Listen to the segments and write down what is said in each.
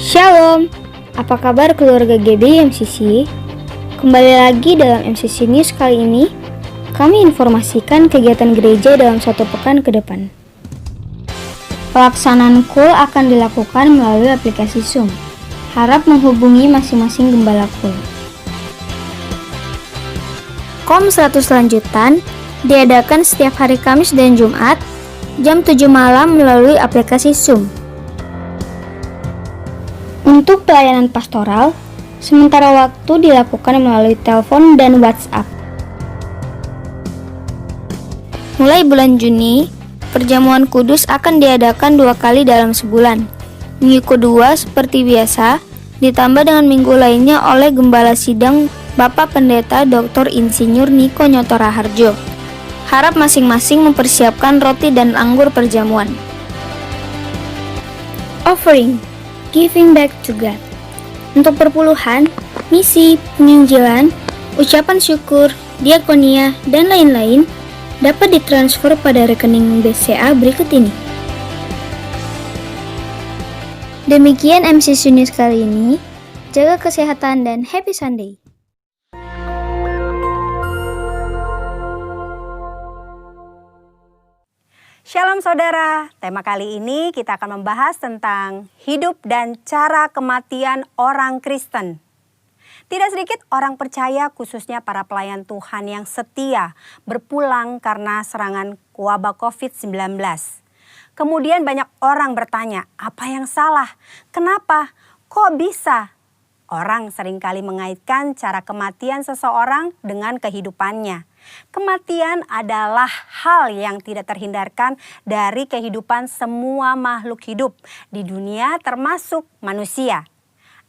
Shalom, apa kabar keluarga GB MCC? Kembali lagi dalam MCC News kali ini, kami informasikan kegiatan gereja dalam 1 pekan ke depan. Pelaksanaan KUL akan dilakukan melalui aplikasi Zoom. Harap menghubungi masing-masing gembala KUL. KOM 100 lanjutan diadakan setiap hari Kamis dan Jumat jam 7 malam melalui aplikasi Zoom. Untuk pelayanan pastoral, sementara waktu dilakukan melalui telepon dan WhatsApp. Mulai bulan Juni, perjamuan kudus akan diadakan 2 kali dalam sebulan. Minggu kedua seperti biasa, ditambah dengan minggu lainnya oleh Gembala Sidang Bapak Pendeta Dr. Insinyur Niko Nyoto Raharjo. Harap masing-masing mempersiapkan roti dan anggur perjamuan. Offering, giving back to God. Untuk perpuluhan, misi, penginjilan, ucapan syukur, diakonia, dan lain-lain dapat ditransfer pada rekening BCA berikut ini. Demikian MCC News kali ini. Jaga kesehatan dan happy Sunday. Shalom saudara, tema kali ini kita akan membahas tentang hidup dan cara kematian orang Kristen. Tidak sedikit orang percaya, khususnya para pelayan Tuhan yang setia, berpulang karena serangan wabah COVID-19. Kemudian banyak orang bertanya, apa yang salah? Kenapa? Kok bisa? Orang seringkali mengaitkan cara kematian seseorang dengan kehidupannya. Kematian adalah hal yang tidak terhindarkan dari kehidupan semua makhluk hidup di dunia termasuk manusia.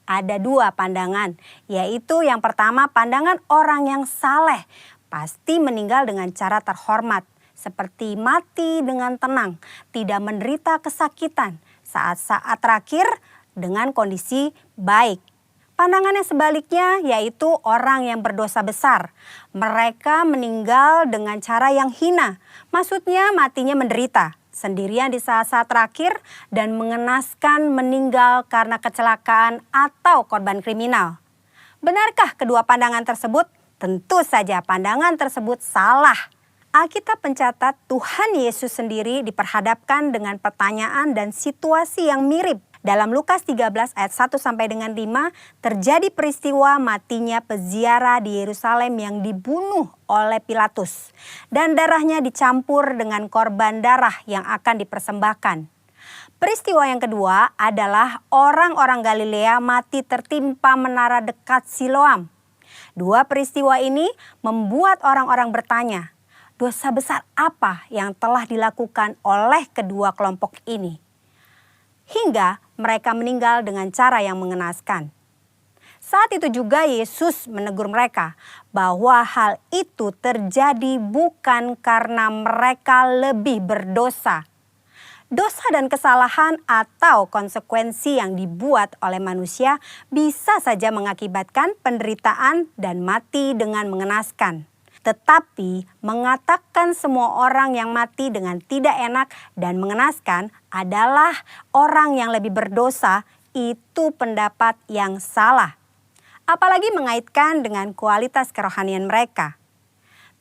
Ada 2 pandangan, yaitu yang pertama pandangan orang yang saleh pasti meninggal dengan cara terhormat, seperti mati dengan tenang, tidak menderita kesakitan, saat-saat terakhir dengan kondisi baik. Pandangan yang sebaliknya yaitu orang yang berdosa besar. Mereka meninggal dengan cara yang hina. Maksudnya matinya menderita, sendirian di saat-saat terakhir dan mengenaskan meninggal karena kecelakaan atau korban kriminal. Benarkah kedua pandangan tersebut? Tentu saja pandangan tersebut salah. Alkitab mencatat Tuhan Yesus sendiri diperhadapkan dengan pertanyaan dan situasi yang mirip. Dalam Lukas 13 ayat 1 sampai dengan 5 terjadi peristiwa matinya peziarah di Yerusalem yang dibunuh oleh Pilatus dan darahnya dicampur dengan korban darah yang akan dipersembahkan. Peristiwa yang kedua adalah orang-orang Galilea mati tertimpa menara dekat Siloam. 2 peristiwa ini membuat orang-orang bertanya, dosa besar apa yang telah dilakukan oleh kedua kelompok ini? Hingga mereka meninggal dengan cara yang mengenaskan. Saat itu juga Yesus menegur mereka bahwa hal itu terjadi bukan karena mereka lebih berdosa. Dosa dan kesalahan atau konsekuensi yang dibuat oleh manusia bisa saja mengakibatkan penderitaan dan mati dengan mengenaskan. Tetapi mengatakan semua orang yang mati dengan tidak enak dan mengenaskan adalah orang yang lebih berdosa, itu pendapat yang salah. Apalagi mengaitkan dengan kualitas kerohanian mereka.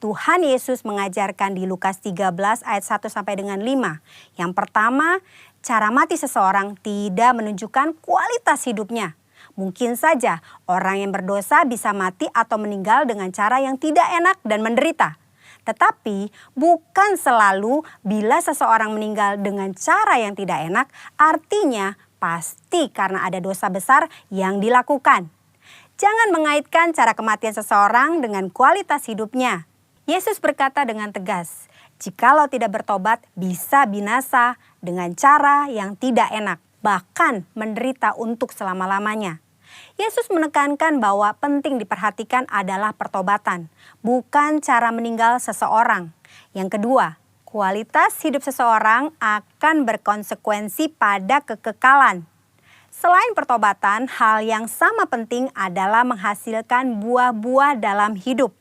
Tuhan Yesus mengajarkan di Lukas 13 ayat 1 sampai dengan 5. Yang pertama, cara mati seseorang tidak menunjukkan kualitas hidupnya. Mungkin saja orang yang berdosa bisa mati atau meninggal dengan cara yang tidak enak dan menderita. Tetapi bukan selalu bila seseorang meninggal dengan cara yang tidak enak, artinya pasti karena ada dosa besar yang dilakukan. Jangan mengaitkan cara kematian seseorang dengan kualitas hidupnya. Yesus berkata dengan tegas, jikalau tidak bertobat bisa binasa dengan cara yang tidak enak, bahkan menderita untuk selama-lamanya. Yesus menekankan bahwa penting diperhatikan adalah pertobatan, bukan cara meninggal seseorang. Yang kedua, kualitas hidup seseorang akan berkonsekuensi pada kekekalan. Selain pertobatan, hal yang sama penting adalah menghasilkan buah-buah dalam hidup.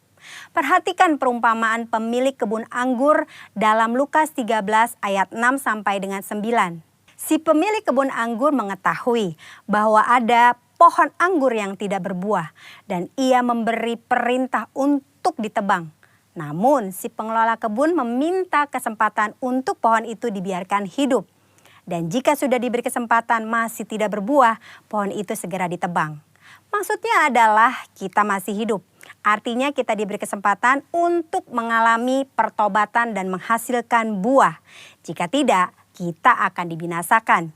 Perhatikan perumpamaan pemilik kebun anggur dalam Lukas 13 ayat 6 sampai dengan 9. Si pemilik kebun anggur mengetahui bahwa ada pohon anggur yang tidak berbuah dan ia memberi perintah untuk ditebang. Namun si pengelola kebun meminta kesempatan untuk pohon itu dibiarkan hidup. Dan jika sudah diberi kesempatan masih tidak berbuah, pohon itu segera ditebang. Maksudnya adalah kita masih hidup. Artinya kita diberi kesempatan untuk mengalami pertobatan dan menghasilkan buah. Jika tidak, kita akan dibinasakan.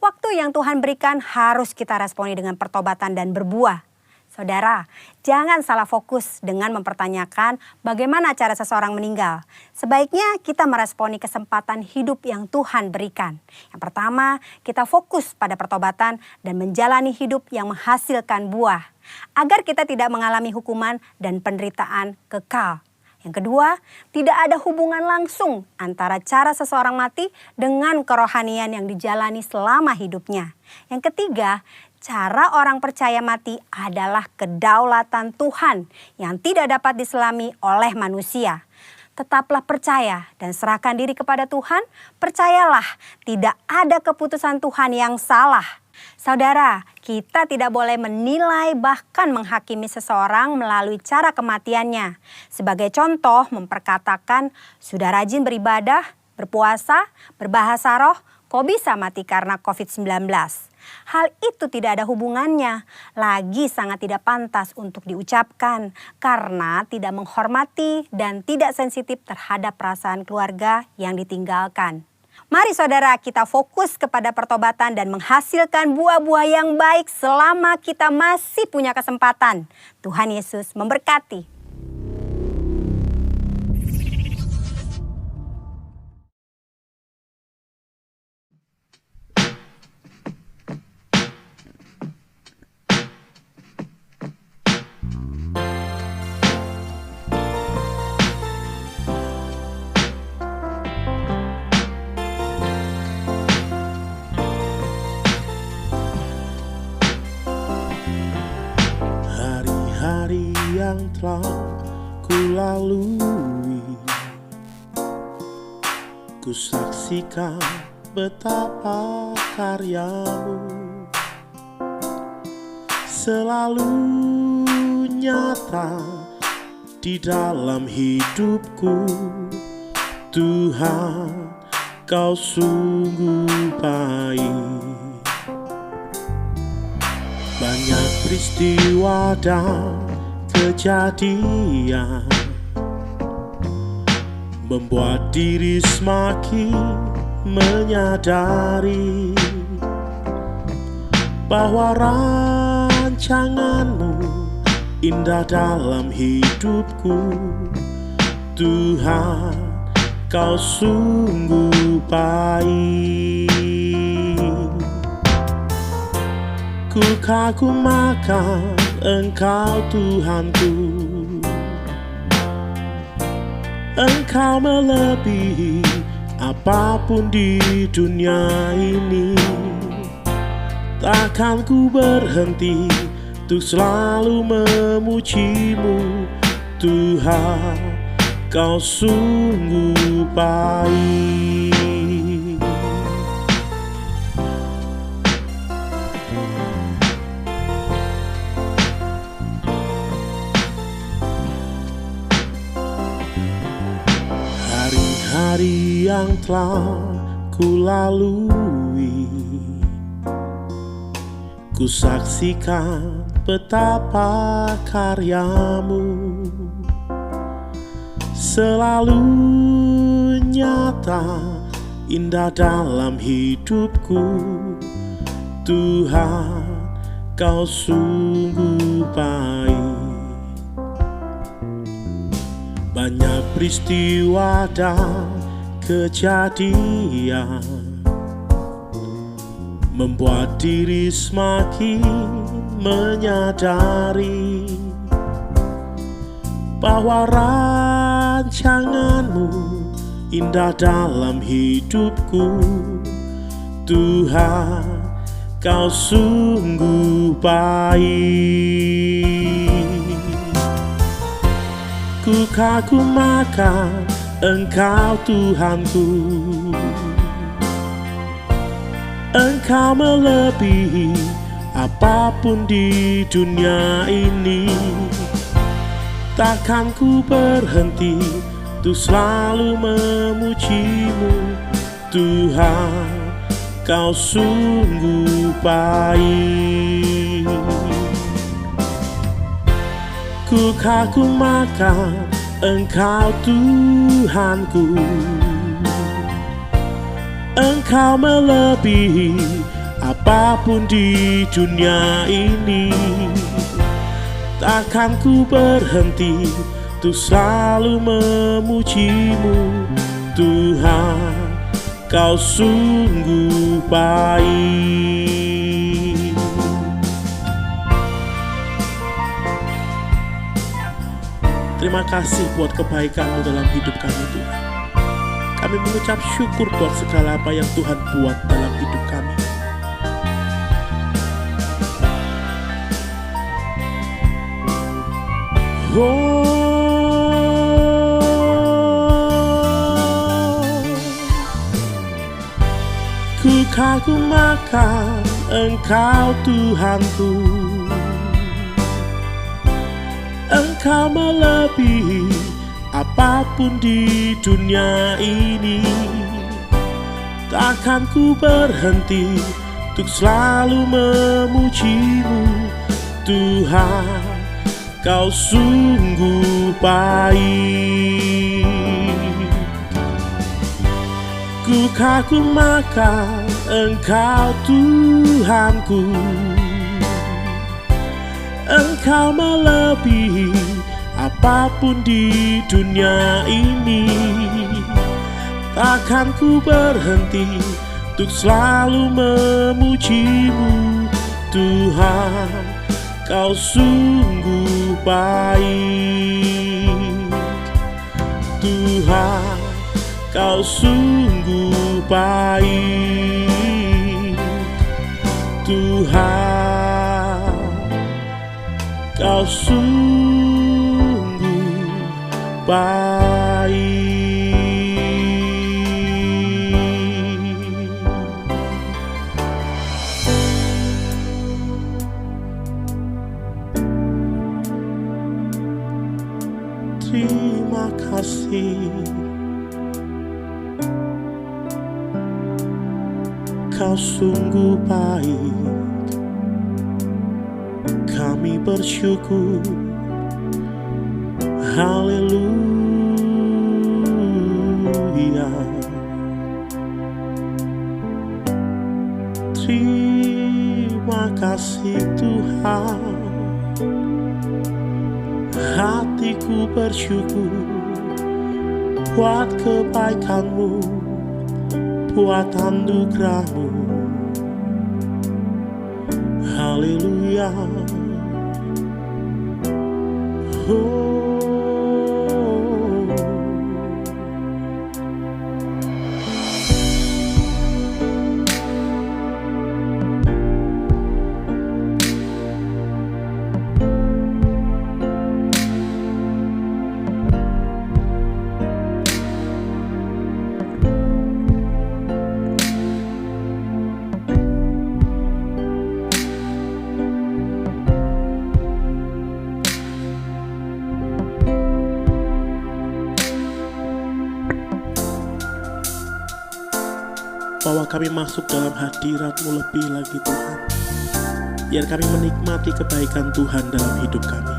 Waktu yang Tuhan berikan harus kita responi dengan pertobatan dan berbuah. Saudara, jangan salah fokus dengan mempertanyakan bagaimana cara seseorang meninggal. Sebaiknya kita meresponi kesempatan hidup yang Tuhan berikan. Yang pertama, kita fokus pada pertobatan dan menjalani hidup yang menghasilkan buah, agar kita tidak mengalami hukuman dan penderitaan kekal. Yang kedua, tidak ada hubungan langsung antara cara seseorang mati dengan kerohanian yang dijalani selama hidupnya. Yang ketiga, cara orang percaya mati adalah kedaulatan Tuhan yang tidak dapat diselami oleh manusia. Tetaplah percaya dan serahkan diri kepada Tuhan. Percayalah, tidak ada keputusan Tuhan yang salah. Saudara, kita tidak boleh menilai bahkan menghakimi seseorang melalui cara kematiannya. Sebagai contoh, memperkatakan, sudah rajin beribadah, berpuasa, berbahasa roh, kok bisa mati karena COVID-19? Hal itu tidak ada hubungannya, lagi sangat tidak pantas untuk diucapkan karena tidak menghormati dan tidak sensitif terhadap perasaan keluarga yang ditinggalkan. Mari saudara, kita fokus kepada pertobatan dan menghasilkan buah-buah yang baik selama kita masih punya kesempatan. Tuhan Yesus memberkati. Hari yang telah kulalui, ku saksikan betapa karyamu selalu nyata di dalam hidupku. Tuhan, kau sungguh baik. Banyak peristiwa dan kejadian membuat diri semakin menyadari bahwa rancanganmu indah dalam hidupku. Tuhan, kau sungguh baik. Ku kagumkan Engkau Tuhanku, Engkau melebihi apapun di dunia ini. Takkan ku berhenti untuk selalu memujimu. Tuhan, kau sungguh baik. Hari yang telah kulalui, ku saksikan betapa karyamu selalu nyata indah dalam hidupku. Tuhan, kau sungguh baik. Banyak peristiwa dan kejadian membuat diri semakin menyadari bahwa rancanganmu indah dalam hidupku. Tuhan, kau sungguh baik. Ku kagumkan Engkau Tuhanku, Engkau melebihi apapun di dunia ini. Takkan ku berhenti untuk selalu memujimu, Tuhan, kau sungguh baik. Ku kagumkan Engkau Tuhanku, Engkau melebihi apapun di dunia ini. Takkan ku berhenti untuk selalu memujimu, Tuhan, kau sungguh baik. Terima kasih buat kebaikan-Mu dalam hidup kami, Tuhan. Kami mengucap syukur buat segala apa yang Tuhan buat dalam hidup kami. Ku kagumkan Engkau Tuhanku, Engkau melebihi apapun di dunia ini. Takkan ku berhenti untuk selalu memujimu, Tuhan, kau sungguh baik. Ku kagumkan Engkau Tuhanku, Engkau melebihi apapun di dunia ini. Takkan ku berhenti untuk selalu memujimu, Tuhan, kau sungguh baik. Tuhan, kau sungguh baik. Tuhan, kau sungguh baik. Terima kasih, kau sungguh baik. Kami bersyukur, haleluya. Terima kasih Tuhan, hatiku bersyukur buat kebaikan-Mu, buat anugerah-Mu. Haleluya. Bawa kami masuk dalam hadirat-Mu lebih lagi Tuhan, biar kami menikmati kebaikan Tuhan dalam hidup kami.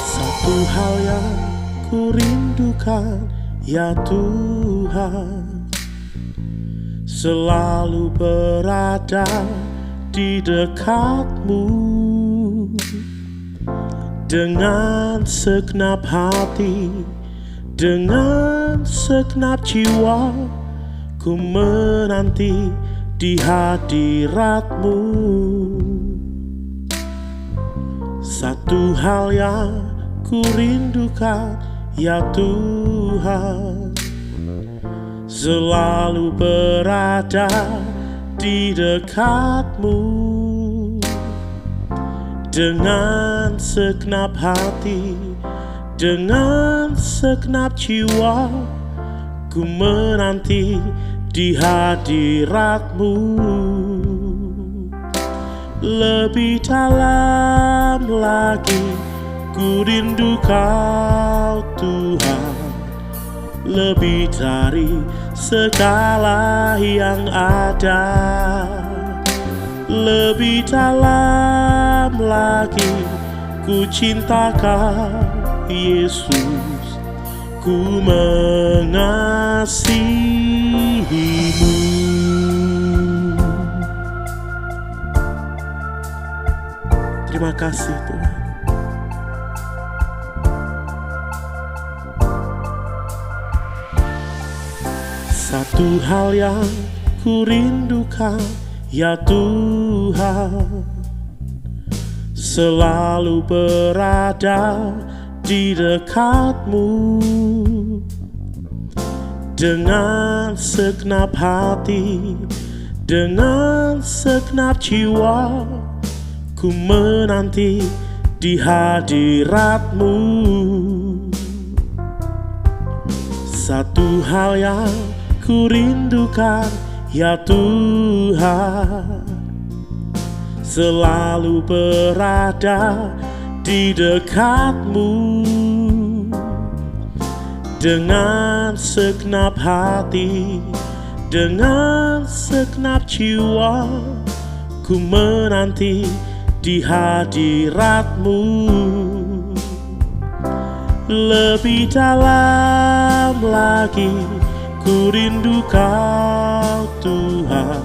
Satu hal yang ku rindukan, ya Tuhan, selalu berada di dekat-Mu. Dengan segenap hati, dengan segenap jiwa, ku menanti di hadirat-Mu. Satu hal yang ku rindukan, ya Tuhan, selalu berada di dekat-Mu. Dengan segenap hati, dengan segenap jiwa, ku menanti di hadirat-Mu. Lebih dalam lagi ku rindu Kau Tuhan, lebih dari segala yang ada. Lebih dalam lagi ku cinta Kau Yesus, ku mengasihi-Mu. Terima kasih Tuhan. Satu hal yang ku rindukan, ya Tuhan, selalu berada di dekat-Mu. Dengan segenap hati, dengan segenap jiwa, ku menanti di hadirat-Mu. Satu hal yang ku rindukan, ya Tuhan, selalu berada di dekat-Mu. Dengan segenap hati, dengan segenap jiwa, ku menanti di hadirat-Mu. Lebih dalam lagi ku rindu Kau Tuhan,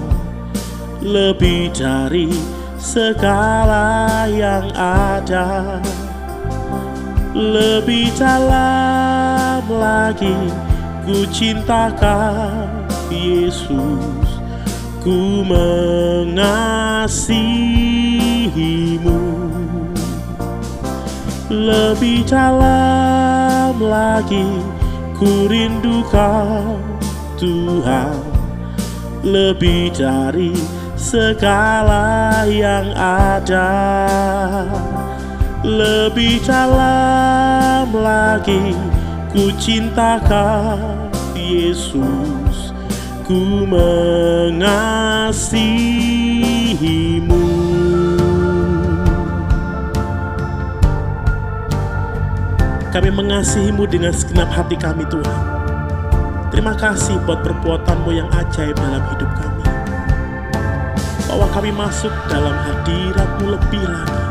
lebih dari segala yang ada. Lebih dalam lagi ku cinta Kau Yesus, ku mengasihi-Mu. Lebih dalam lagi ku rindu Kau Tuhan, lebih dari segala yang ada. Lebih dalam lagi ku cinta Kau Yesus, ku mengasihi-Mu. Kami mengasihi-Mu dengan segenap hati kami Tuhan. Terima kasih buat perbuatan-Mu yang ajaib dalam hidup kami, bahwa kami masuk dalam hadirat-Mu lebih lagi.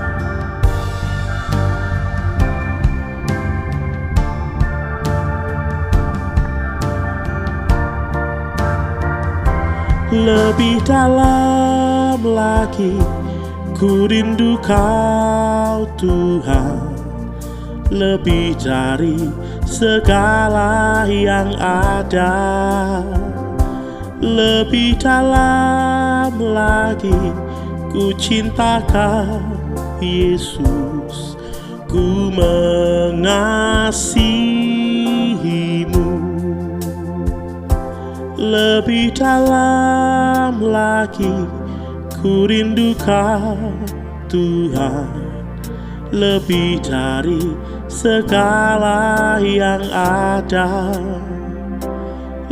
Lebih dalam lagi ku rindu Kau Tuhan, lebih dari segala yang ada. Lebih dalam lagi ku cinta Kau Yesus, ku mengasihi-Mu. Lebih dalam lagi ku rindu Kau Tuhan, lebih dari segala yang ada.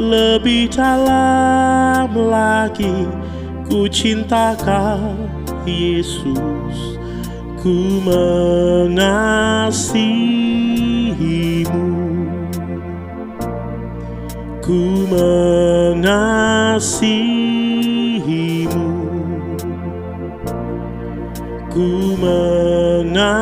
Lebih dalam lagi ku cinta Kau Yesus, ku mengasihi-Mu. Ku mengasihi-Mu, ku mengasihi-Mu.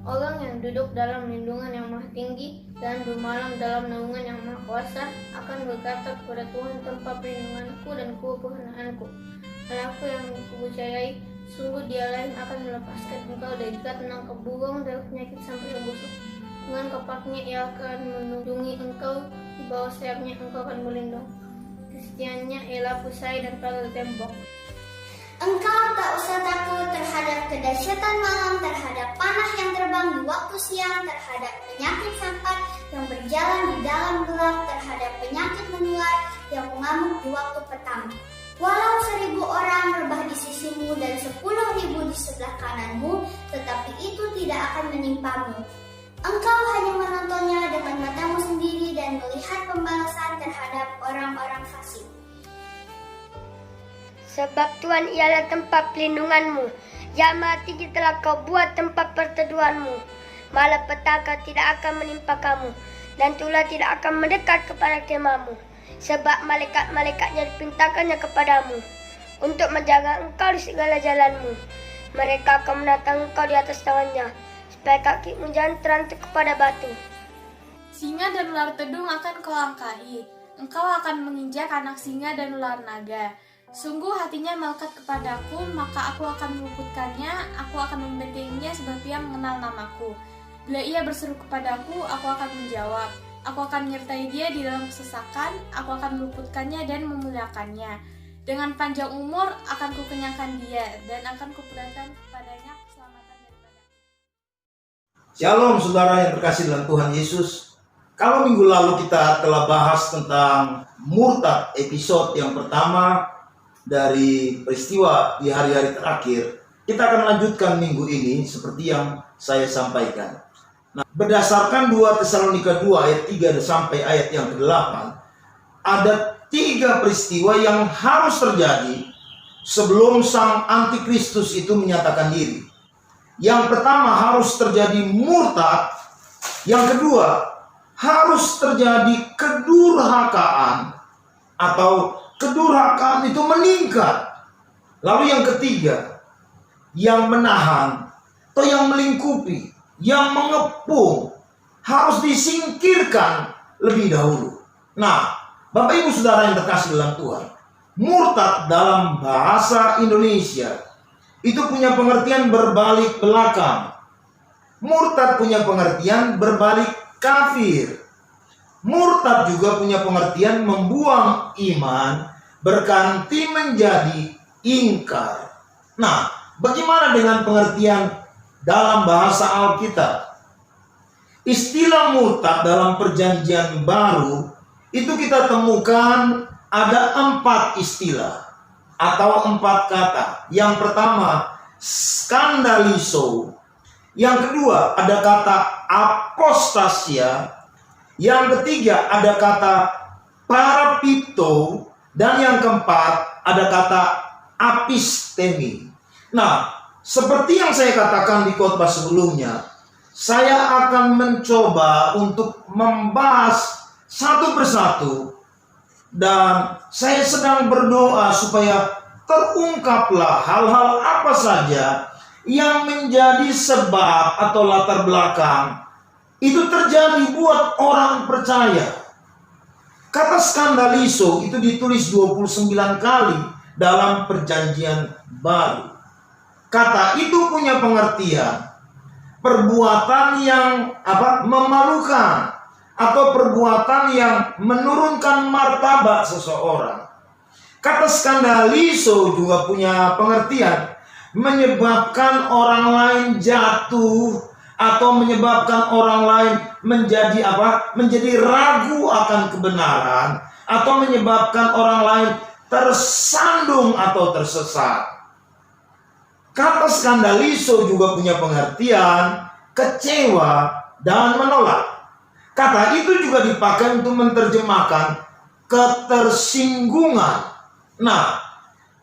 Orang yang duduk dalam lindungan yang maha tinggi dan bermalam dalam naungan yang maha kuasa akan berkata kepada Tuhan, tempat perlindunganku dan kepernaanku, Allahku yang kupercayai, Sungguh dialah yang akan melepaskan engkau dari ikat menangkap burung, dari penyakit sampai yang busuk. Dengan kepaknya ia akan melindungi engkau, di bawah sayapnya engkau akan berlindung. Kesetiaannya ialah perisai dan pagar tembok. Engkau tak usah takut terhadap kedahsyatan malam, terhadap panah yang terbang di waktu siang, terhadap penyakit sampat yang berjalan di dalam gelap, terhadap penyakit menular yang mengamuk di waktu petang. Walau 1.000 orang rebah di sisimu dan 10.000 di sebelah kananmu, tetapi itu tidak akan menimpamu. Engkau hanya menontonnya dengan matamu sendiri dan melihat pembalasan terhadap orang-orang fasik. Sebab Tuhan ialah tempat pelindunganmu, yang maha tinggi telah kau buat tempat perteduhanmu. Malapetaka tidak akan menimpa kamu, dan ular tidak akan mendekat kepada kemahmu. Sebab malaikat-malaikatnya dipintakannya kepadamu, untuk menjaga engkau di segala jalanmu. Mereka akan menatang engkau di atas tangannya, supaya kakimu jangan terantuk kepada batu. Singa dan ular tedung akan kau angkahi. Engkau akan menginjak anak singa dan ular naga. Sungguh hatinya melekat kepadaku, maka aku akan meluputkannya, aku akan membentenginya sebab ia mengenal namaku. Bila ia berseru kepadaku, aku akan menjawab. Aku akan menyertai dia di dalam kesesakan, aku akan meluputkannya dan memuliakannya. Dengan panjang umur akan kukenyangkan dia, dan akan kuperlihatkan kepadanya keselamatan daripada. Shalom saudara yang terkasih dalam Tuhan Yesus. Kalau minggu lalu kita telah bahas tentang murtad, episode yang pertama dari peristiwa di hari-hari terakhir, kita akan lanjutkan minggu ini seperti yang saya sampaikan. Nah, berdasarkan 2 Tesalonika 2 ayat 3 sampai ayat yang ke-8, ada 3 peristiwa yang harus terjadi sebelum sang antikristus itu menyatakan diri. Yang pertama harus terjadi murtad, yang kedua harus terjadi kedurhakaan atau kedurhakaan itu meningkat. Lalu yang ketiga, yang menahan atau yang melingkupi, yang mengepung harus disingkirkan lebih dahulu. Nah, Bapak Ibu Saudara yang terkasih dalam Tuhan, murtad dalam bahasa Indonesia itu punya pengertian berbalik belakang. Murtad punya pengertian berbalik kafir. Murtad juga punya pengertian membuang iman berganti menjadi ingkar. Nah, bagaimana dengan pengertian dalam bahasa Alkitab? Istilah murtad dalam Perjanjian Baru itu kita temukan ada 4 istilah atau 4 kata. Yang pertama, skandalizo. Yang kedua, ada kata apostasia. Yang ketiga, ada kata parapito. Dan yang keempat, ada kata apistemi. Nah, seperti yang saya katakan di khotbah sebelumnya, saya akan mencoba untuk membahas satu persatu. Dan saya sedang berdoa supaya terungkaplah hal-hal apa saja yang menjadi sebab atau latar belakang itu terjadi buat orang percaya. Kata skandalizo itu ditulis 29 kali dalam Perjanjian Baru. Kata itu punya pengertian perbuatan yang memalukan atau perbuatan yang menurunkan martabat seseorang. Kata skandalizo juga punya pengertian menyebabkan orang lain jatuh atau menyebabkan orang lain menjadi menjadi ragu akan kebenaran atau menyebabkan orang lain tersandung atau tersesat. Kata skandalizo juga punya pengertian kecewa dan menolak. Kata itu juga dipakai untuk menerjemahkan ketersinggungan. Nah,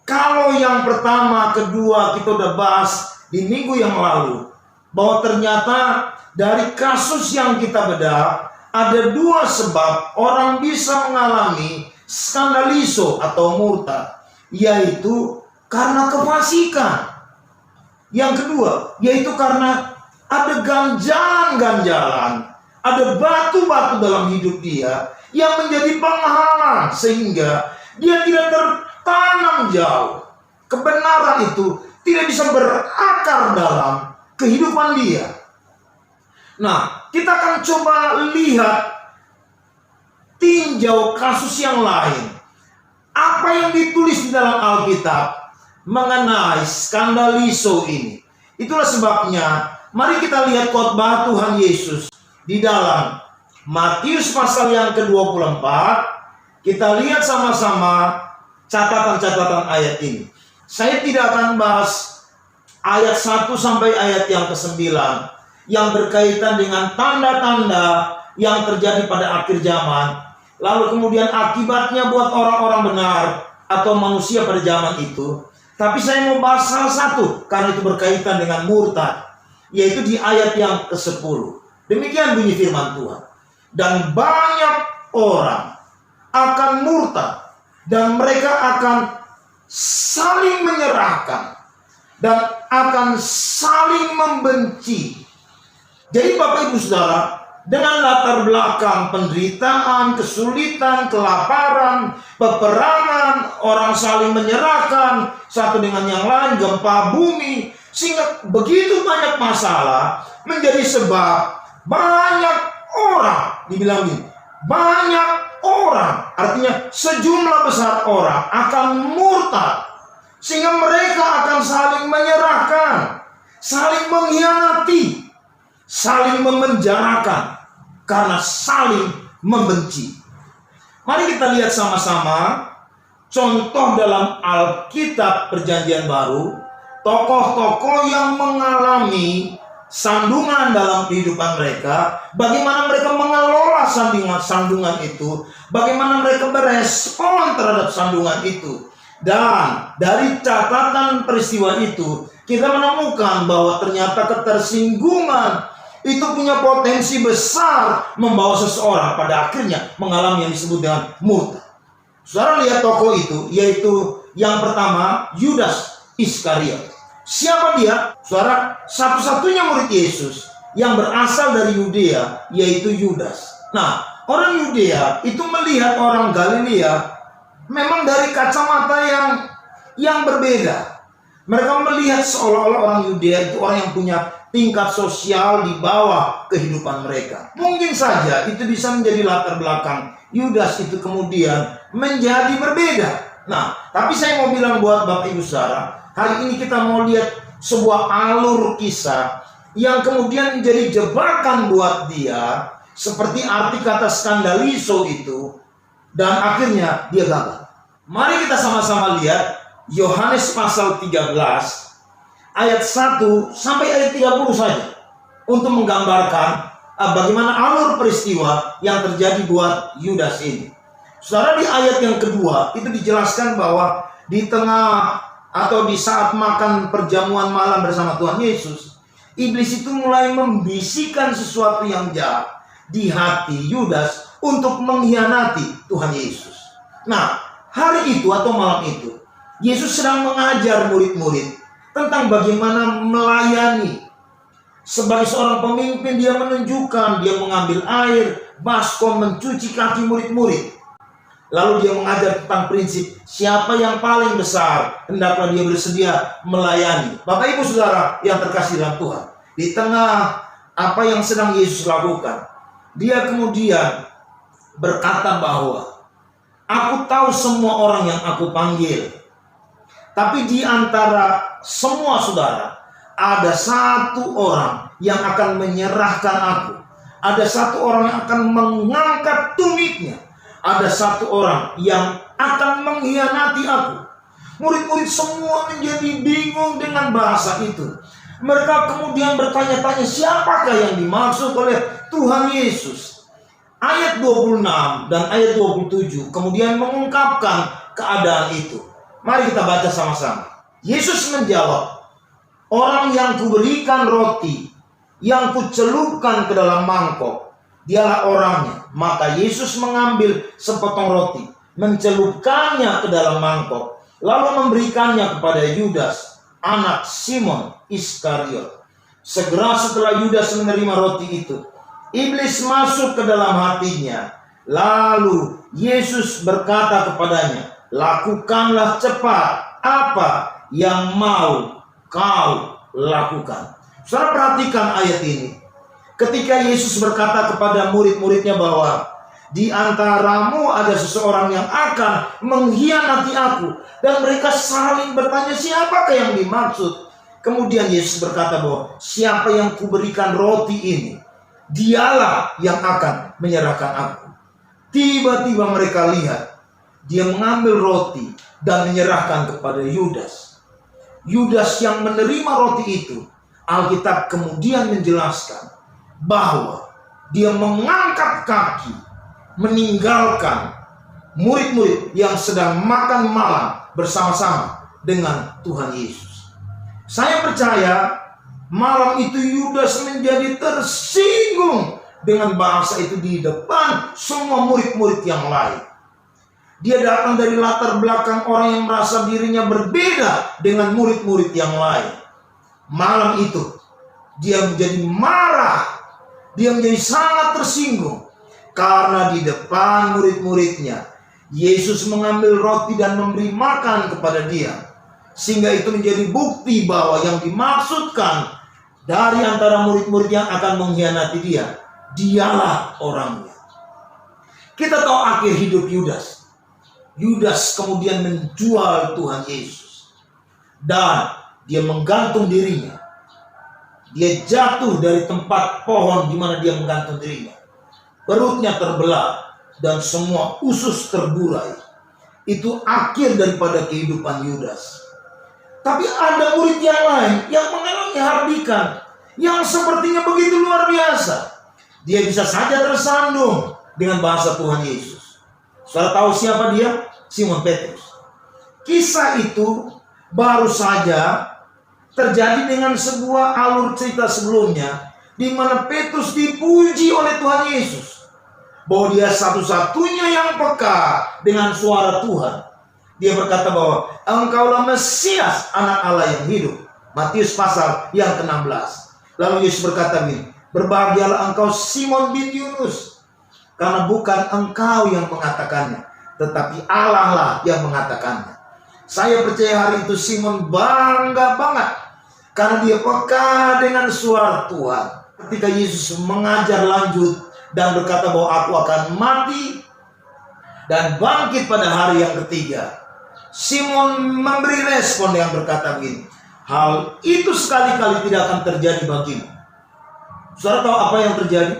kalau yang pertama, kedua kita udah bahas di minggu yang lalu, bahwa ternyata dari kasus yang kita bedah ada 2 sebab orang bisa mengalami skandalizo atau murtad, yaitu karena kefasikan. Yang kedua, yaitu karena ada ganjalan-ganjalan, ada batu-batu dalam hidup dia yang menjadi penghalang sehingga dia tidak tertanam jauh. Kebenaran itu tidak bisa berakar dalam kehidupan dia. Nah, kita akan coba lihat, tinjau kasus yang lain. Apa yang ditulis di dalam Alkitab mengenai skandaliso ini. Itulah sebabnya mari kita lihat khotbah Tuhan Yesus di dalam Matius pasal yang ke-24. Kita lihat sama-sama catatan-catatan ayat ini. Saya tidak akan bahas ayat 1 sampai ayat yang ke-9 yang berkaitan dengan tanda-tanda yang terjadi pada akhir zaman, lalu kemudian akibatnya buat orang-orang benar atau manusia pada zaman itu. Tapi saya mau bahas salah satu, karena itu berkaitan dengan murtad, yaitu di ayat yang ke-10. Demikian bunyi firman Tuhan. Dan banyak orang akan murtad, dan mereka akan saling menyerahkan, dan akan saling membenci. Jadi Bapak Ibu Saudara, dengan latar belakang penderitaan, kesulitan, kelaparan, peperangan, orang saling menyerahkan satu dengan yang lain, gempa bumi, sehingga begitu banyak masalah menjadi sebab banyak orang, dibilang gini, banyak orang, artinya sejumlah besar orang akan murtad, sehingga mereka akan saling menyerahkan, saling mengkhianati, saling memenjarakan, karena saling membenci. Mari kita lihat sama-sama contoh dalam Alkitab Perjanjian Baru, tokoh-tokoh yang mengalami sandungan dalam kehidupan mereka, bagaimana mereka mengelola sandungan itu, bagaimana mereka berespon terhadap sandungan itu. Dan dari catatan peristiwa itu, kita menemukan bahwa ternyata ketersinggungan itu punya potensi besar membawa seseorang pada akhirnya mengalami yang disebut dengan murtad. Saudara lihat tokoh itu, yaitu yang pertama Yudas Iskariot. Siapa dia? Saudara, satu-satunya murid Yesus yang berasal dari Yudea, yaitu Yudas. Nah, orang Yudea itu melihat orang Galilea memang dari kacamata yang berbeda. Mereka melihat seolah-olah orang Yudea itu orang yang punya tingkat sosial di bawah kehidupan mereka. Mungkin saja itu bisa menjadi latar belakang Yudas itu kemudian menjadi berbeda. Nah, tapi saya mau bilang buat Bapak Ibu Saudara, hari ini kita mau lihat sebuah alur kisah yang kemudian menjadi jebakan buat dia, seperti arti kata skandaliso itu, dan akhirnya dia gagal. Mari kita sama-sama lihat Yohanes pasal 13 ayat 1 sampai ayat 30 saja, untuk menggambarkan bagaimana alur peristiwa yang terjadi buat Yudas ini. Saudara, di ayat yang kedua itu dijelaskan bahwa di tengah atau di saat makan perjamuan malam bersama Tuhan Yesus, iblis itu mulai membisikkan sesuatu yang jahat di hati Yudas untuk mengkhianati Tuhan Yesus. Nah, hari itu atau malam itu, Yesus sedang mengajar murid-murid tentang bagaimana melayani. Sebagai seorang pemimpin, dia menunjukkan, dia mengambil air, baskom, mencuci kaki murid-murid. Lalu dia mengajar tentang prinsip siapa yang paling besar, hendaklah dia bersedia melayani. Bapak Ibu Saudara yang terkasih dalam Tuhan, di tengah apa yang sedang Yesus lakukan, dia kemudian berkata bahwa aku tahu semua orang yang aku panggil, tapi di antara semua saudara ada satu orang yang akan menyerahkan aku, ada satu orang yang akan mengangkat tumitnya, ada satu orang yang akan mengkhianati aku. Murid-murid semua menjadi bingung dengan bahasa itu. Mereka kemudian bertanya-tanya, siapakah yang dimaksud oleh Tuhan Yesus? Ayat 26 dan ayat 27 kemudian mengungkapkan keadaan itu. Mari kita baca sama-sama. Yesus menjawab, orang yang kuberikan roti, yang kucelupkan ke dalam mangkok, dialah orangnya. Maka Yesus mengambil sepotong roti, mencelupkannya ke dalam mangkok, lalu memberikannya kepada Yudas, anak Simon Iskariot. Segera setelah Yudas menerima roti itu, iblis masuk ke dalam hatinya. Lalu Yesus berkata kepadanya, lakukanlah cepat apa yang mau kau lakukan. Saudara perhatikan ayat ini. Ketika Yesus berkata kepada murid-muridnya bahwa di antaramu ada seseorang yang akan mengkhianati aku, dan mereka saling bertanya siapakah yang dimaksud. Kemudian Yesus berkata bahwa siapa yang kuberikan roti ini, dialah yang akan menyerahkan aku. Tiba-tiba mereka lihat dia mengambil roti dan menyerahkan kepada Yudas. Yudas yang menerima roti itu, Alkitab kemudian menjelaskan bahwa dia mengangkat kaki, meninggalkan murid-murid yang sedang makan malam bersama-sama dengan Tuhan Yesus. Saya percaya malam itu Yudas menjadi tersinggung dengan bahasa itu di depan semua murid-murid yang lain. Dia datang dari latar belakang orang yang merasa dirinya berbeda dengan murid-murid yang lain. Malam itu dia menjadi marah, dia menjadi sangat tersinggung karena di depan murid-muridnya Yesus mengambil roti dan memberi makan kepada dia, sehingga itu menjadi bukti bahwa yang dimaksudkan dari antara murid-murid yang akan mengkhianati dia, dialah orangnya. Kita tahu akhir hidup Yudas. Yudas kemudian menjual Tuhan Yesus dan dia menggantung dirinya. Dia jatuh dari tempat pohon di mana dia menggantung dirinya. Perutnya terbelah dan semua usus terburai. Itu akhir daripada kehidupan Yudas. Tapi ada murid yang lain yang mengalami hardikan yang sepertinya begitu luar biasa. Dia bisa saja tersandung dengan bahasa Tuhan Yesus. Saudara tahu siapa dia? Simon Petrus. Kisah itu baru saja terjadi dengan sebuah alur cerita sebelumnya, di mana Petrus dipuji oleh Tuhan Yesus bahwa dia satu-satunya yang peka dengan suara Tuhan. Dia berkata bahwa engkaulah Mesias, anak Allah yang hidup. Matius pasal yang ke-16. Lalu Yesus berkata begini, berbahagialah engkau Simon bin Yunus, karena bukan engkau yang mengatakannya, tetapi Allah lah yang mengatakannya. Saya percaya hari itu Simon bangga banget karena dia peka dengan suara Tuhan. Ketika Yesus mengajar lanjut dan berkata bahwa aku akan mati dan bangkit pada hari yang ketiga, Simon memberi respon yang berkata begini, hal itu sekali-kali tidak akan terjadi bagimu. Saudara tahu apa yang terjadi?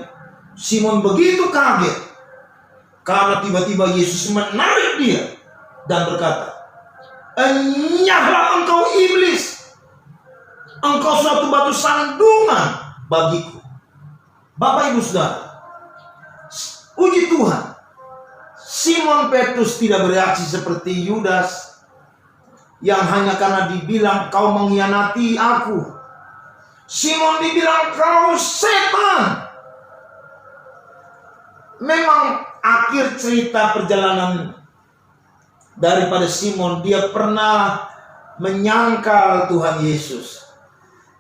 Simon begitu kaget karena tiba-tiba Yesus menarik dia dan berkata, enyahlah engkau iblis, engkau suatu batu sandungan bagiku. Bapak Ibu Saudara, puji Tuhan, Simon Petrus tidak bereaksi seperti Yudas yang hanya karena dibilang kau mengkhianati aku. Simon dibilang kau setan. Memang akhir cerita perjalanan daripada Simon, dia pernah menyangkal Tuhan Yesus.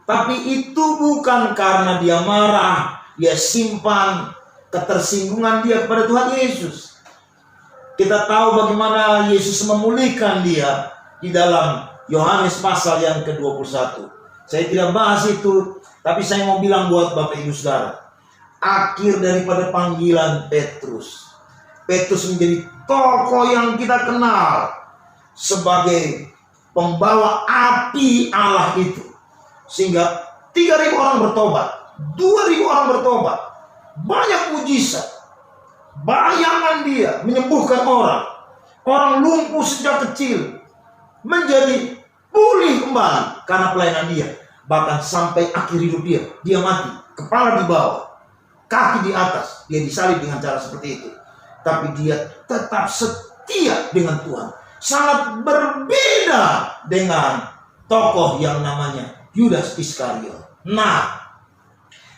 Tapi itu bukan karena dia marah, dia simpan ketersinggungan dia kepada Tuhan Yesus. Kita tahu bagaimana Yesus memulihkan dia di dalam Yohanes pasal yang ke-21. Saya tidak bahas itu, tapi saya mau bilang buat Bapak Ibu Saudara, akhir daripada panggilan Petrus. Petrus menjadi tokoh yang kita kenal sebagai pembawa api Allah itu. Sehingga 3.000 orang bertobat, 2.000 orang bertobat, banyak mujizat. Bayangan dia menyembuhkan orang. Orang lumpuh sejak kecil menjadi pulih kembali karena pelayanan dia. Bahkan sampai akhir hidup dia mati, kepala di bawah, kaki di atas, dia disalib dengan cara seperti itu. Tapi dia tetap setia dengan Tuhan. Sangat berbeda dengan tokoh yang namanya Yudas Iskariot. Nah,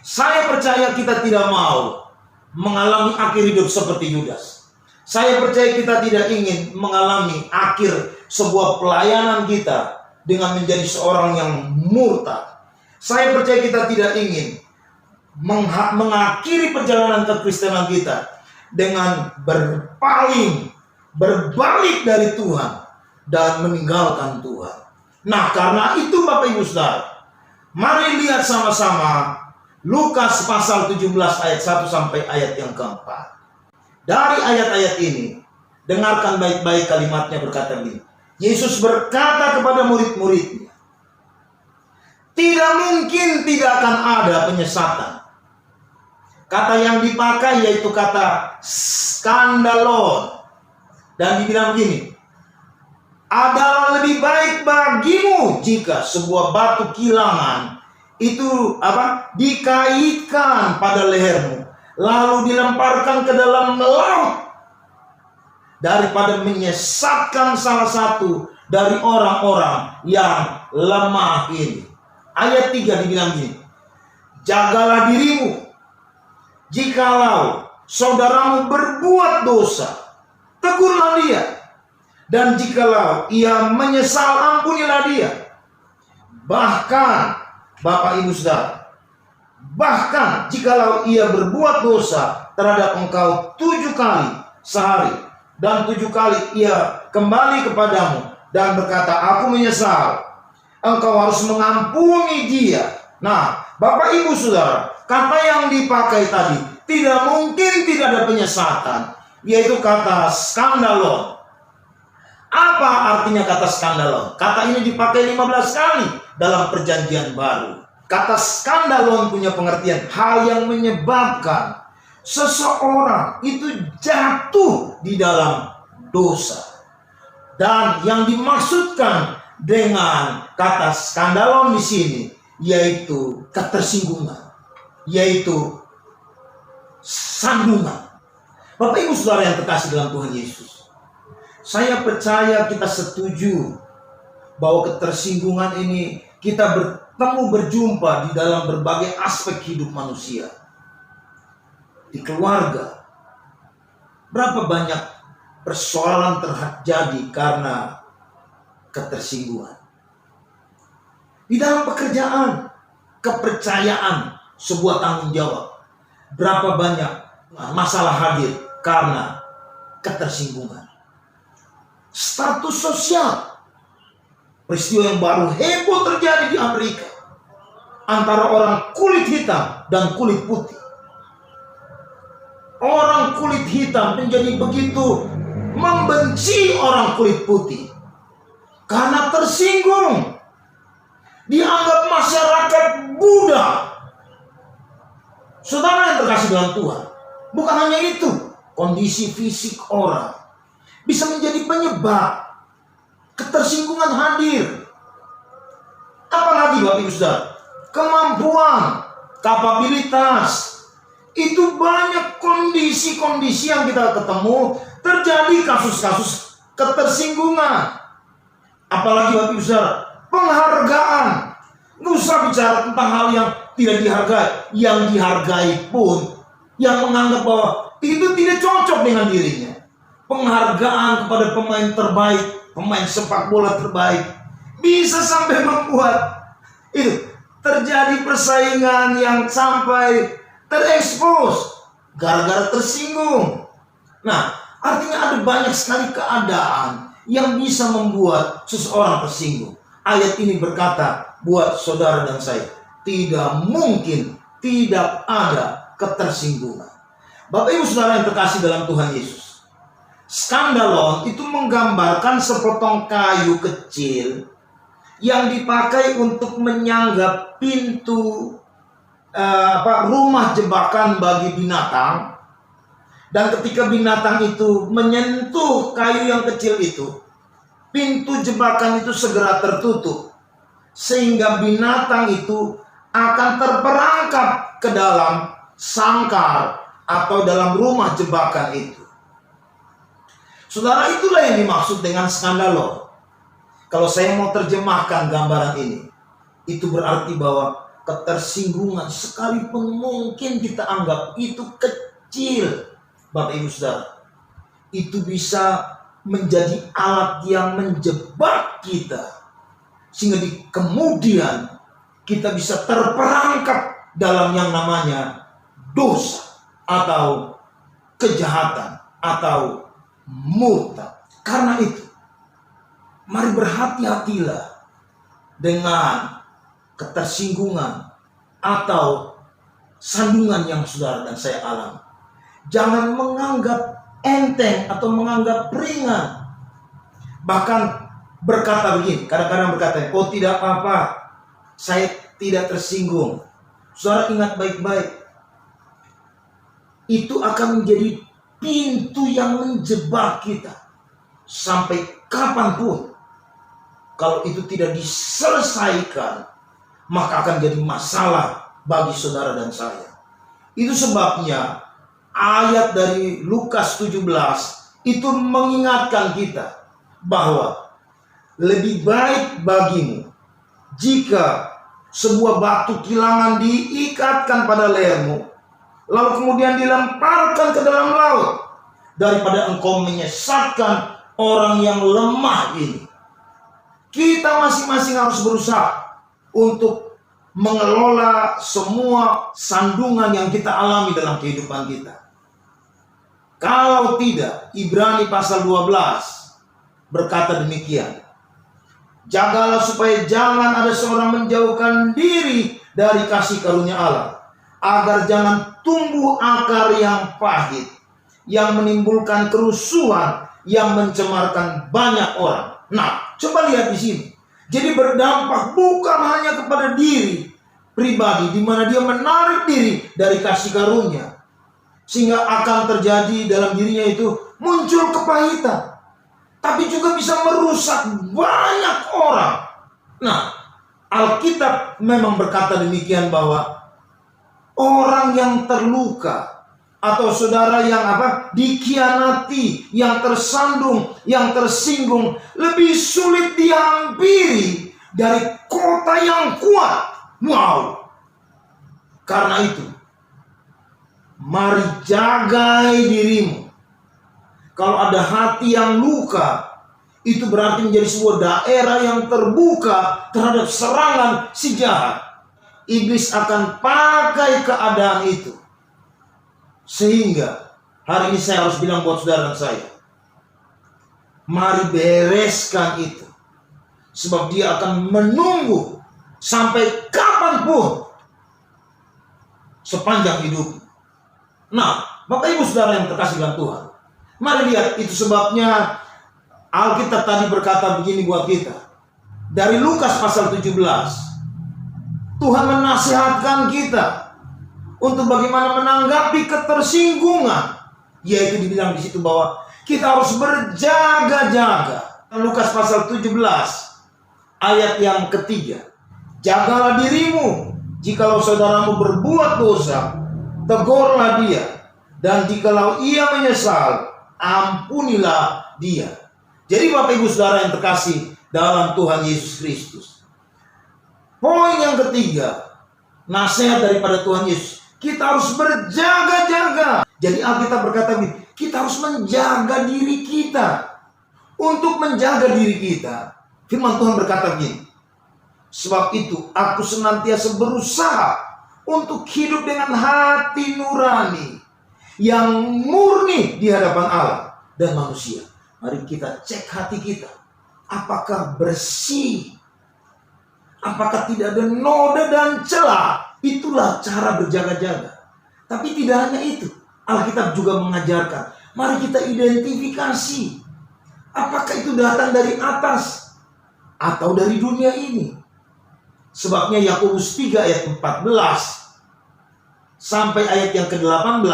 saya percaya kita tidak mau mengalami akhir hidup seperti Yudas. Saya percaya kita tidak ingin mengalami akhir sebuah pelayanan kita dengan menjadi seorang yang murtad. Saya percaya kita tidak ingin mengakhiri perjalanan kekristenan kita dengan berbalik dari Tuhan dan meninggalkan Tuhan. Nah, karena itu Bapak Ibu Saudara, mari lihat sama-sama Lukas pasal 17 ayat 1 sampai ayat yang keempat. Dari ayat-ayat ini, dengarkan baik-baik kalimatnya berkata begini. Yesus berkata kepada murid-muridnya, tidak mungkin tidak akan ada penyesatan. Kata yang dipakai yaitu kata skandalon. Dan dibilang begini, adalah lebih baik bagimu jika sebuah batu kilangan itu dikaitkan pada lehermu, lalu dilemparkan ke dalam laut, daripada menyesatkan salah satu dari orang-orang yang lemah ini. Ayat 3 dibilang gini, jagalah dirimu, jikalau saudaramu berbuat dosa, tegurlah dia, dan jikalau ia menyesal, ampunilah dia. Bahkan Bapak Ibu Saudara, bahkan jikalau ia berbuat dosa terhadap engkau 7 kali sehari, dan 7 kali ia kembali kepadamu dan berkata, aku menyesal, engkau harus mengampuni dia. Nah, Bapak Ibu Saudara, kata yang dipakai tadi, tidak mungkin tidak ada penyesatan, yaitu kata skandalon. Apa artinya kata skandalon? Kata ini dipakai 15 kali dalam perjanjian baru. Kata skandalon punya pengertian hal yang menyebabkan seseorang itu jatuh di dalam dosa. Dan yang dimaksudkan dengan kata skandalon di sini yaitu ketersinggungan, yaitu sandungan. Bapak Ibu Saudara yang terkasih dalam Tuhan Yesus, saya percaya kita setuju bahwa ketersinggungan ini kita berjumpa di dalam berbagai aspek hidup manusia. Di keluarga, berapa banyak persoalan terjadi karena ketersinggungan. Di dalam pekerjaan, kepercayaan, sebuah tanggung jawab, berapa banyak masalah hadir karena ketersinggungan. Status sosial, peristiwa yang baru heboh terjadi di Amerika antara orang kulit hitam dan kulit putih. Orang kulit hitam menjadi begitu membenci orang kulit putih karena tersinggung, dianggap masyarakat budak. Saudara yang terkasih dalam Tuhan, bukan hanya itu, kondisi fisik orang bisa menjadi penyebab ketersinggungan hadir. Apalagi Bapak Ibu Saudara, kemampuan, kapabilitas, itu banyak kondisi-kondisi yang kita ketemu terjadi kasus-kasus ketersinggungan. Apalagi Bapak Ibu Saudara, penghargaan. Nggak usah bicara tentang hal yang tidak dihargai. Yang dihargai pun yang menganggap bahwa itu tidak cocok dengan dirinya. Penghargaan kepada pemain terbaik, pemain sepak bola terbaik, bisa sampai membuat itu terjadi persaingan yang sampai terekspos gara-gara tersinggung. Nah, artinya ada banyak sekali keadaan yang bisa membuat seseorang tersinggung. Ayat ini berkata buat saudara dan saya, tidak mungkin tidak ada ketersinggungan. Bapak Ibu Saudara yang terkasih dalam Tuhan Yesus, skandalon itu menggambarkan sepotong kayu kecil yang dipakai untuk menyanggap pintu rumah jebakan bagi binatang. Dan ketika binatang itu menyentuh kayu yang kecil itu, pintu jebakan itu segera tertutup, sehingga binatang itu akan terperangkap ke dalam sangkar atau dalam rumah jebakan itu. Saudara, itulah yang dimaksud dengan skandalon. Kalau saya mau terjemahkan gambaran ini, itu berarti bahwa ketersinggungan sekalipun mungkin kita anggap itu kecil, Bapak Ibu Saudara, itu bisa menjadi alat yang menjebak kita, sehingga kemudian kita bisa terperangkap dalam yang namanya dosa atau kejahatan atau murtad. Karena itu, mari berhati-hatilah dengan ketersinggungan atau sandungan yang saudara dan saya alami. Jangan menganggap enteng atau menganggap ringan. Bahkan berkata begini, kadang-kadang berkata, oh tidak apa-apa, saya tidak tersinggung. Saudara ingat baik-baik, itu akan menjadi pintu yang menjebak kita sampai kapanpun. Kalau itu tidak diselesaikan, maka akan jadi masalah bagi saudara dan saya. Itu sebabnya ayat dari Lukas 17 itu mengingatkan kita bahwa lebih baik bagimu jika sebuah batu kilangan diikatkan pada lehermu, lalu kemudian dilemparkan ke dalam laut, daripada engkau menyesatkan orang yang lemah ini. Kita masing-masing harus berusaha untuk mengelola semua sandungan yang kita alami dalam kehidupan kita. Kalau tidak, Ibrani pasal 12 berkata demikian, jagalah supaya jangan ada seorang menjauhkan diri dari kasih karunia Allah, agar jangan tumbuh akar yang pahit, yang menimbulkan kerusuhan, yang mencemarkan banyak orang. Nah, coba lihat di sini. Jadi berdampak bukan hanya kepada diri pribadi, di mana dia menarik diri dari kasih karunia, sehingga akan terjadi dalam dirinya itu muncul kepahitan, tapi juga bisa merusak banyak orang. Nah, Alkitab memang berkata demikian, bahwa orang yang terluka atau saudara yang dikhianati, yang tersandung, yang tersinggung, lebih sulit dihampiri dari kota yang kuat. Wow. Karena itu, mari jagai dirimu. Kalau ada hati yang luka, itu berarti menjadi sebuah daerah yang terbuka terhadap serangan si jahat. Iblis akan pakai keadaan itu. Sehingga hari ini saya harus bilang buat saudara dan saya, mari bereskan itu. Sebab dia akan menunggu sampai kapanpun sepanjang hidup. Nah, Bapak Ibu Saudara yang terkasih dalam Tuhan, mari lihat, itu sebabnya Alkitab tadi berkata begini buat kita. Dari Lukas pasal 17, Tuhan menasihatkan kita untuk bagaimana menanggapi ketersinggungan, yaitu dibilang di situ bahwa kita harus berjaga-jaga. Lukas pasal 17 ayat yang ketiga, jagalah dirimu, jikalau saudaramu berbuat dosa, tegurlah dia, dan jikalau ia menyesal, ampunilah dia. Jadi Bapak Ibu Saudara yang terkasih dalam Tuhan Yesus Kristus, poin yang ketiga, nasihat daripada Tuhan Yesus, kita harus berjaga-jaga. Jadi Alkitab berkata begini, kita harus menjaga diri kita. Untuk menjaga diri kita, firman Tuhan berkata begini, sebab itu aku senantiasa berusaha untuk hidup dengan hati nurani yang murni di hadapan Allah dan manusia. Mari kita cek hati kita, apakah bersih, apakah tidak ada noda dan celah. Itulah cara berjaga-jaga. Tapi tidak hanya itu, Alkitab juga mengajarkan, mari kita identifikasi, apakah itu datang dari atas atau dari dunia ini. Sebabnya Yakobus 3 ayat 14 sampai ayat yang ke-18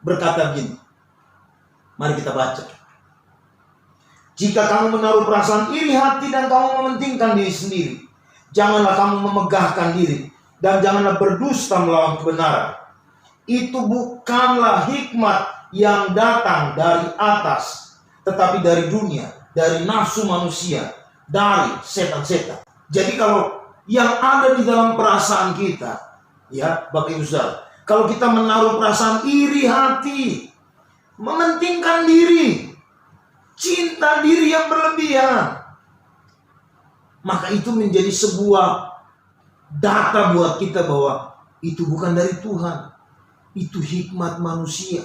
berkata begini. Mari kita baca. Jika kamu menaruh perasaan iri hati dan kamu mementingkan diri sendiri, janganlah kamu memegahkan diri, dan janganlah berdusta melawan kebenaran. Itu bukanlah hikmat yang datang dari atas, tetapi dari dunia, dari nafsu manusia, dari setan-setan. Jadi kalau yang ada di dalam perasaan kita, ya Bapak Ibu Saudara, kalau kita menaruh perasaan iri hati, mementingkan diri, cinta diri yang berlebihan, maka itu menjadi sebuah data buat kita bahwa itu bukan dari Tuhan, itu hikmat manusia.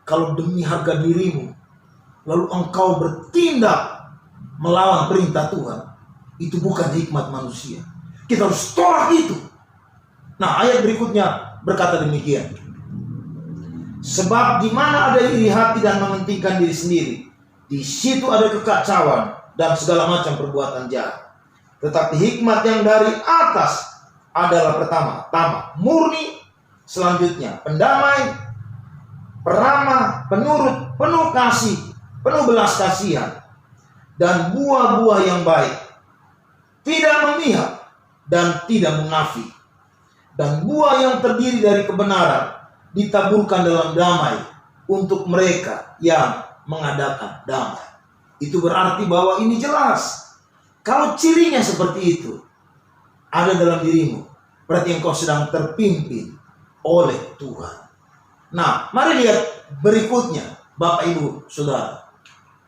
Kalau demi harga dirimu, lalu engkau bertindak melawan perintah Tuhan, Itu bukan hikmat manusia. Kita harus tolak itu. Nah, ayat berikutnya berkata demikian. Sebab di mana ada iri hati dan mementingkan diri sendiri, di situ ada kekacauan dan segala macam perbuatan jahat. Tetapi hikmat yang dari atas adalah pertama, murni, selanjutnya pendamai, peramah, penurut, penuh kasih, penuh belas kasihan, dan buah-buah yang baik, tidak memihak dan tidak munafik. Dan buah yang terdiri dari kebenaran ditaburkan dalam damai untuk mereka yang mengadakan damai. Itu berarti bahwa ini jelas. Kalau cirinya seperti itu ada dalam dirimu, berarti engkau sedang terpimpin oleh Tuhan. Nah, mari lihat berikutnya, Bapak Ibu Saudara.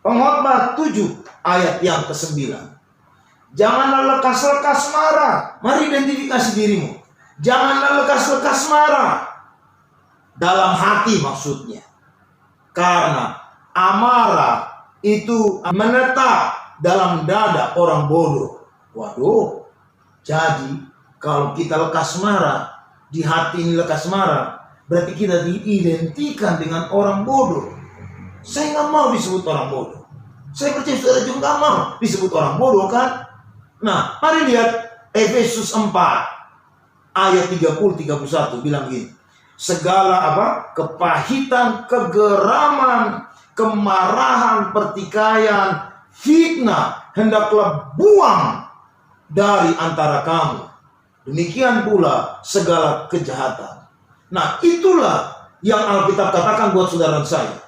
Pengkhotbah 7 ayat yang ke-9. Janganlah lekas-lekas marah. Mari identifikasi dirimu. Janganlah lekas-lekas marah. Dalam hati maksudnya. Karena amarah itu menetap dalam dada orang bodoh. Waduh. Jadi kalau kita lekas marah, di hati ini lekas marah, berarti kita diidentikan dengan orang bodoh. Saya nggak mau disebut orang bodoh. Saya percaya saudara juga nggak mau disebut orang bodoh, kan? Nah, mari lihat Efesus 4 ayat 30-31 bilang gini. Segala kepahitan, kegeraman, kemarahan, pertikaian, fitnah hendaklah buang dari antara kamu. Demikian pula segala kejahatan. Nah, itulah yang Alkitab katakan buat saudara saya.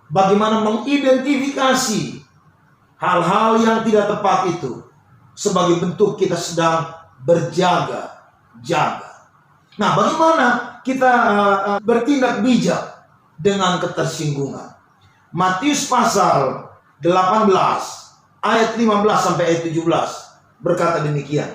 Bagaimana mengidentifikasi hal-hal yang tidak tepat itu sebagai bentuk kita sedang berjaga-jaga. Nah, bagaimana kita bertindak bijak dengan ketersinggungan? Matius pasal 18 ayat 15 sampai ayat 17 berkata demikian.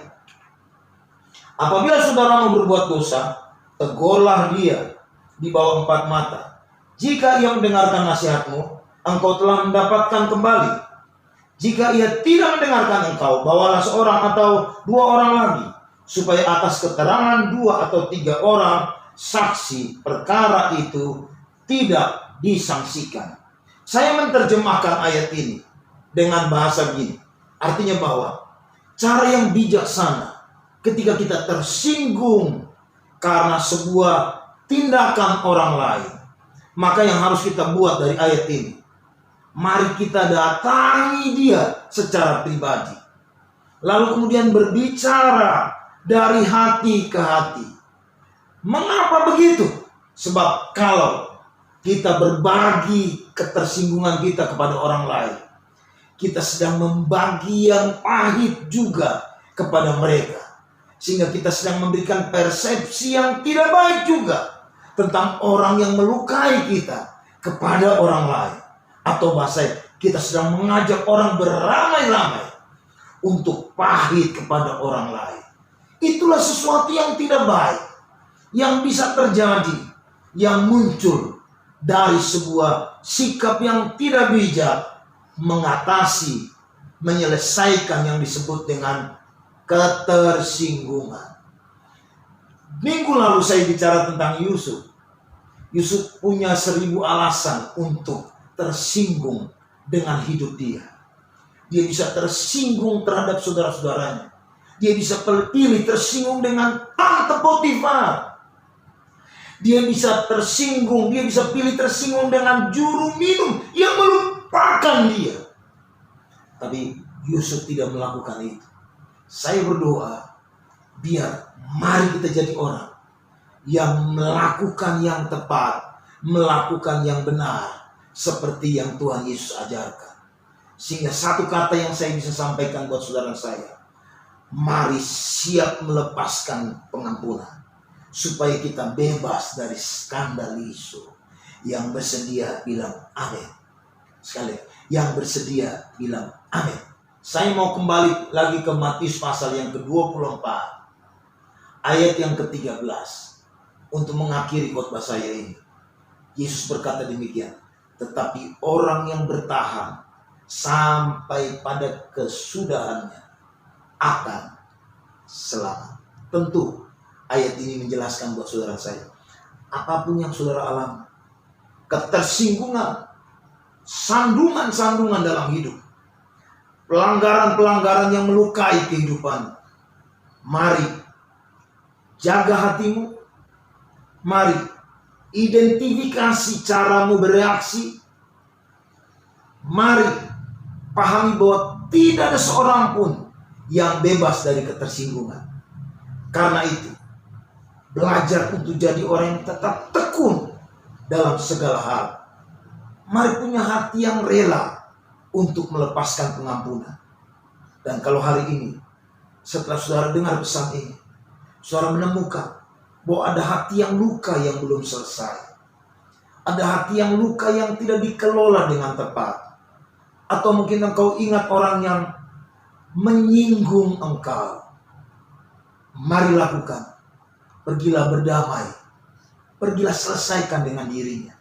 Apabila saudaramu berbuat dosa, tegurlah dia di bawah 4 mata. Jika ia mendengarkan nasihatmu, engkau telah mendapatkan kembali. Jika ia tidak mendengarkan engkau, bawalah seorang atau 2 orang lagi, supaya atas keterangan 2 atau 3 orang saksi perkara itu tidak disangsikan. Saya menerjemahkan ayat ini dengan bahasa gini. Artinya bahwa cara yang bijaksana ketika kita tersinggung karena sebuah tindakan orang lain, maka yang harus kita buat dari ayat ini, mari kita datangi dia secara pribadi. Lalu kemudian berbicara dari hati ke hati. Mengapa begitu? Sebab kalau kita berbagi ketersinggungan kita kepada orang lain, kita sedang membagi yang pahit juga kepada mereka. Sehingga kita sedang memberikan persepsi yang tidak baik juga tentang orang yang melukai kita kepada orang lain. Atau bahasa kita sedang mengajak orang beramai-ramai untuk pahit kepada orang lain. Itulah sesuatu yang tidak baik, yang bisa terjadi, yang muncul dari sebuah sikap yang tidak bijak mengatasi, menyelesaikan yang disebut dengan ketersinggungan. Minggu lalu saya bicara tentang Yusuf. Yusuf punya 1000 alasan untuk tersinggung dengan hidup dia. Dia bisa tersinggung terhadap saudara-saudaranya. Dia bisa pilih tersinggung dengan tante Potifar. Dia bisa tersinggung, dia bisa pilih tersinggung dengan juru minum yang melupakan dia. Tapi Yusuf tidak melakukan itu. Saya berdoa, biar mari kita jadi orang yang melakukan yang tepat, melakukan yang benar, seperti yang Tuhan Yesus ajarkan. Sehingga satu kata yang saya bisa sampaikan buat saudara saya, mari siap melepaskan pengampunan, supaya kita bebas dari skandal isu. Yang bersedia bilang amin. Sekali, yang bersedia bilang amin. Saya mau kembali lagi ke Matius pasal yang ke-24 ayat yang ke-13 untuk mengakhiri khotbah saya ini. Yesus berkata demikian, tetapi orang yang bertahan sampai pada kesudahannya akan selamat. Tentu ayat ini menjelaskan buat saudara saya, apapun yang saudara alami, ketersinggungan, sandungan-sandungan dalam hidup, pelanggaran-pelanggaran yang melukai kehidupan, mari jaga hatimu, mari identifikasi caramu bereaksi, mari pahami bahwa tidak ada seorang pun yang bebas dari ketersinggungan. Karena itu, belajar untuk jadi orang yang tetap tekun dalam segala hal. Mari punya hati yang rela untuk melepaskan pengampunan. Dan kalau hari ini, setelah saudara dengar pesan ini, saudara menemukan bahwa ada hati yang luka yang belum selesai. Ada hati yang luka yang tidak dikelola dengan tepat. Atau mungkin engkau ingat orang yang menyinggung engkau. Mari lakukan. Pergilah berdamai. Pergilah selesaikan dengan dirinya.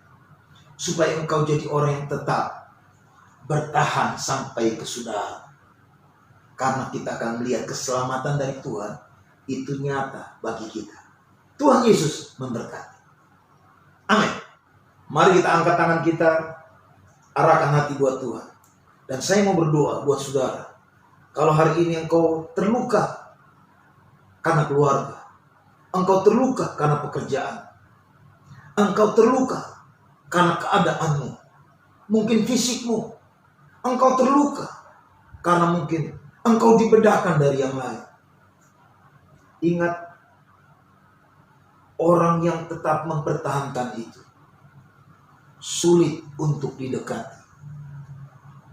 Supaya engkau jadi orang yang tetap bertahan sampai kesudahan. Karena kita akan melihat keselamatan dari Tuhan. Itu nyata bagi kita. Tuhan Yesus memberkati. Amin. Mari kita angkat tangan kita. Arahkan hati buat Tuhan. Dan saya mau berdoa buat saudara. Kalau hari ini engkau terluka karena keluarga, engkau terluka karena pekerjaan, engkau terluka karena keadaanmu, mungkin fisikmu, engkau terluka karena mungkin engkau dibedahkan dari yang lain. Ingat, orang yang tetap mempertahankan itu sulit untuk didekati.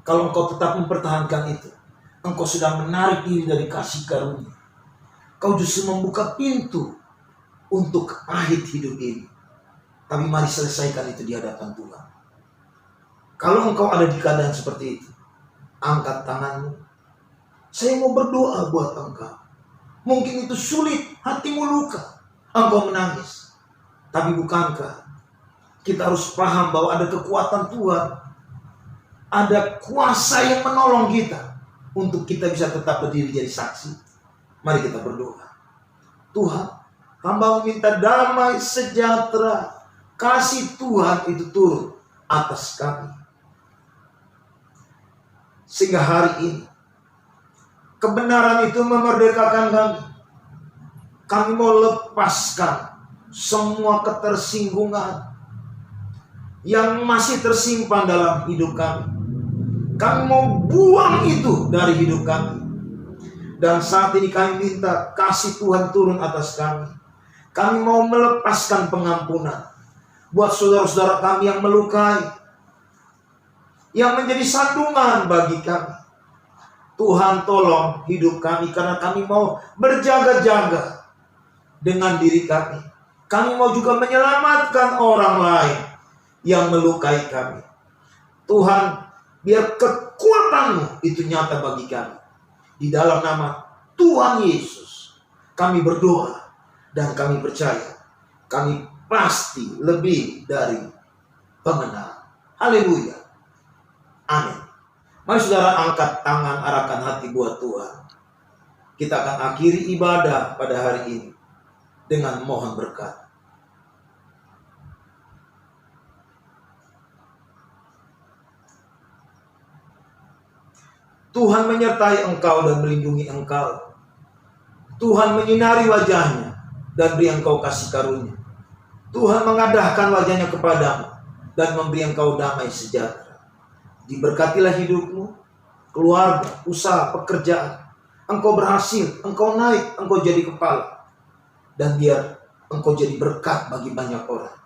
Kalau engkau tetap mempertahankan itu, engkau sudah menarik diri dari kasih karunia. Kau justru membuka pintu untuk akhir hidup ini. Tapi mari selesaikan itu di hadapan Tuhan. Kalau engkau ada di keadaan seperti itu, angkat tanganmu. Saya mau berdoa buat engkau. Mungkin itu sulit, hatimu luka, engkau menangis. Tapi bukankah kita harus paham bahwa ada kekuatan Tuhan, ada kuasa yang menolong kita untuk kita bisa tetap berdiri jadi saksi. Mari kita berdoa. Tuhan, hamba meminta damai sejahtera, kasih Tuhan itu turun atas kami. Sehingga hari ini kebenaran itu memerdekakan kami. Kami mau lepaskan semua ketersinggungan yang masih tersimpan dalam hidup kami. Kami mau buang itu dari hidup kami. Dan saat ini kami minta kasih Tuhan turun atas kami. Kami mau melepaskan pengampunan buat saudara-saudara kami yang melukai, yang menjadi sandungan bagi kami. Tuhan tolong hidup kami, karena kami mau berjaga-jaga dengan diri kami. Kami mau juga menyelamatkan orang lain yang melukai kami. Tuhan, biar kekuatan-Mu itu nyata bagi kami. Di dalam nama Tuhan Yesus kami berdoa dan kami percaya kami pasti lebih dari pemenang. Haleluya. Amin. Mari saudara angkat tangan, arahkan hati buat Tuhan. Kita akan akhiri ibadah pada hari ini dengan mohon berkat. Tuhan menyertai engkau dan melindungi engkau. Tuhan menyinari wajahnya dan beri engkau kasih karunia. Tuhan mengadahkan wajahnya kepadamu dan memberi engkau damai sejahtera. Diberkatilah hidupmu, keluarga, usaha, pekerjaan. Engkau berhasil, engkau naik, engkau jadi kepala. Dan biar engkau jadi berkat bagi banyak orang.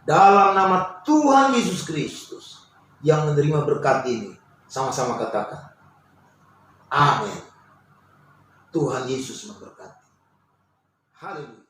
Dalam nama Tuhan Yesus Kristus yang menerima berkat ini, sama-sama katakan. Amin. Tuhan Yesus memberkati. Haleluya.